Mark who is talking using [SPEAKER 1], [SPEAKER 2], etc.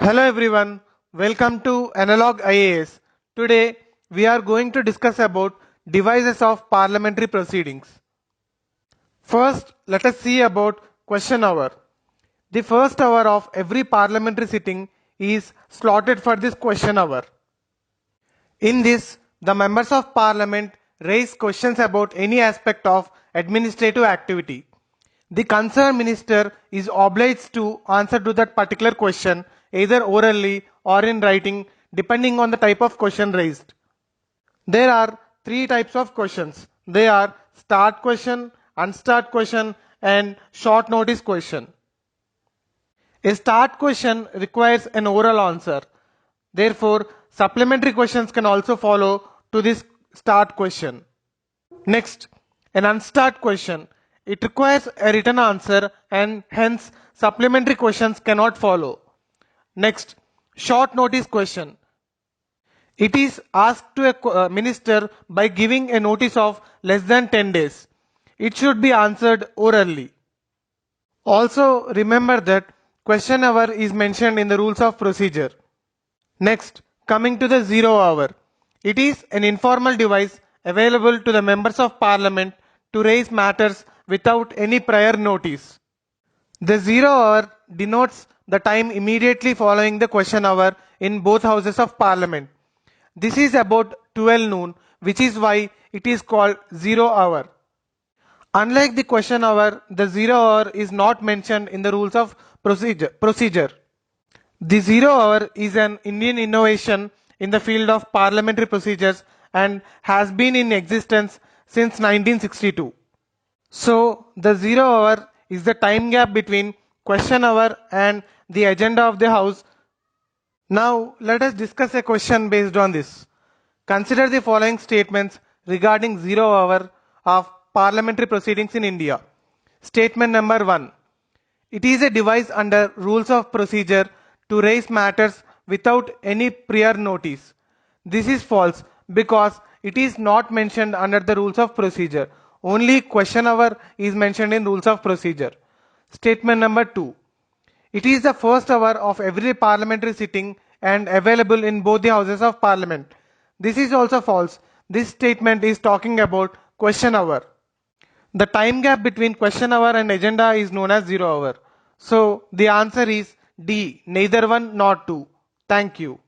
[SPEAKER 1] Hello everyone, welcome to Analog IAS. Today we are going to discuss about devices of parliamentary proceedings. First, let us see about question hour. The first hour of every parliamentary sitting is slotted for this question hour. In this, the members of parliament raise questions about any aspect of administrative activity. The concerned minister is obliged to answer to that particular question either orally or in writing depending on the type of question raised. There are three types of questions. They are start question, unstart question and short notice question. A start question requires an oral answer. Therefore, supplementary questions can also follow to this start question. Next, an unstart question. It requires a written answer and hence supplementary questions cannot follow. Next, short notice question. It is asked to a minister by giving a notice of less than 10 days. It should be answered orally. Also remember that question hour is mentioned in the rules of procedure. Next, coming to the 0 hour. It is an informal device available to the members of parliament to raise matters without any prior notice. The 0 hour denotes the time immediately following the question hour in both houses of parliament. This is about 12 noon, which is why it is called 0 hour. Unlike the question hour, the 0 hour is not mentioned in the rules of procedure. The 0 hour is an Indian innovation in the field of parliamentary procedures and has been in existence since 1962. So, the 0 hour is the time gap between question hour and the agenda of the House. Now, let us discuss a question based on this. Consider the following statements regarding 0 hour of parliamentary proceedings in India. Statement number 1. It is a device under rules of procedure to raise matters without any prior notice. This is false because it is not mentioned under the rules of procedure. Only question hour is mentioned in rules of procedure. Statement number 2. It is the first hour of every parliamentary sitting and available in both the houses of parliament. This is also false. This statement is talking about question hour. The time gap between question hour and agenda is known as 0 hour. So the answer is D, neither one nor two. Thank you.